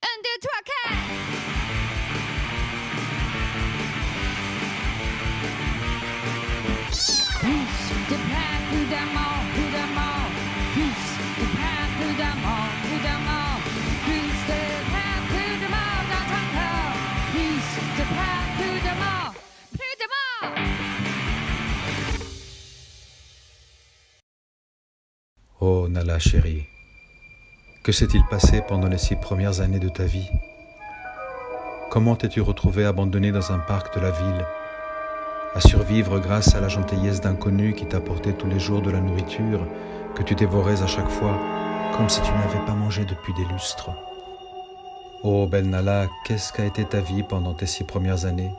Un, deux, trois, quatre. Plus de pain, plus d'amour, plus d'amour. Plus de pain, plus d'amour, plus d'amour. Plus de pain, plus d'amour dans ton corps. Plus de pain, plus d'amour, plus d'amour. Oh Nala chérie, que s'est-il passé pendant les 6 premières années de ta vie? Comment t'es-tu retrouvée abandonnée dans un parc de la ville, à survivre grâce à la gentillesse d'inconnus qui t'apportaient tous les jours de la nourriture que tu dévorais à chaque fois, comme si tu n'avais pas mangé depuis des lustres? Oh belle Nala, qu'est-ce qu'a été ta vie pendant tes 6 premières années?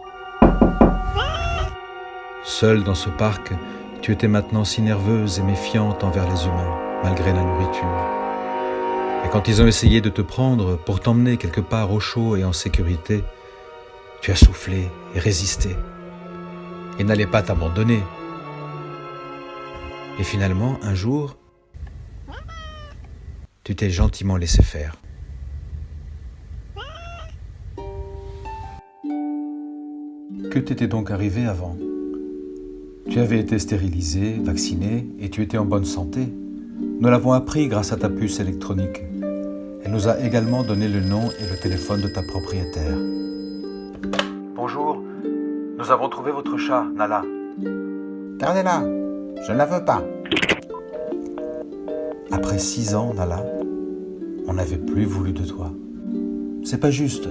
Seule dans ce parc, tu étais maintenant si nerveuse et méfiante envers les humains, malgré la nourriture. Et quand ils ont essayé de te prendre pour t'emmener quelque part au chaud et en sécurité, tu as soufflé et résisté, et n'allais pas t'abandonner. Et finalement, un jour, tu t'es gentiment laissé faire. Que t'était donc arrivé avant? Tu avais été stérilisé, vacciné, et tu étais en bonne santé. Nous l'avons appris grâce à ta puce électronique. Elle nous a également donné le nom et le téléphone de ta propriétaire. Bonjour, nous avons trouvé votre chat, Nala. Gardez-la, je ne la veux pas. Après 6 ans, Nala, on n'avait plus voulu de toi. C'est pas juste.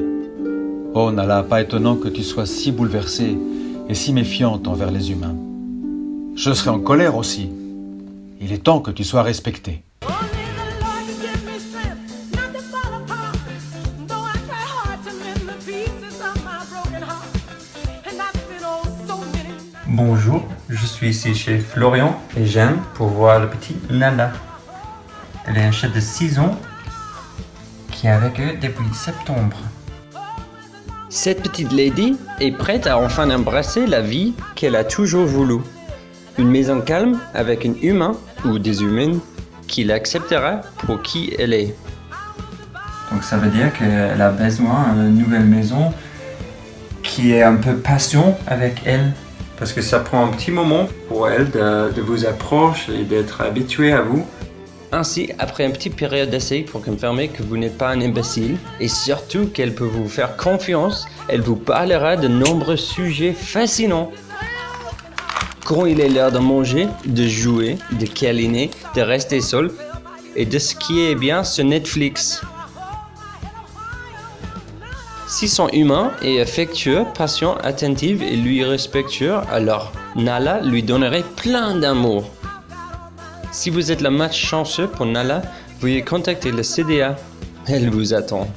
Oh Nala, pas étonnant que tu sois si bouleversée et si méfiante envers les humains. Je serais en colère aussi. Il est temps que tu sois respectée. Bonjour, je suis ici chez Florian et j'aime pour voir le petit Nala. Elle est un chat de 6 ans qui est avec eux depuis septembre. Cette petite lady est prête à enfin embrasser la vie qu'elle a toujours voulu. Une maison calme avec un humain ou des humaines qui l'acceptera pour qui elle est. Donc ça veut dire qu'elle a besoin d'une nouvelle maison qui est un peu patient avec elle. Parce que ça prend un petit moment pour elle de vous approcher et d'être habituée à vous. Ainsi, après une petite période d'essai pour confirmer que vous n'êtes pas un imbécile et surtout qu'elle peut vous faire confiance, elle vous parlera de nombreux sujets fascinants. Quand il est l'heure de manger, de jouer, de câliner, de rester seul et de ce qui est bien sur Netflix. S'ils sont humains et affectueux, patients, attentifs et lui respectueux, alors Nala lui donnerait plein d'amour. Si vous êtes la match chanceux pour Nala, veuillez contacter le CDA. Elle vous attend.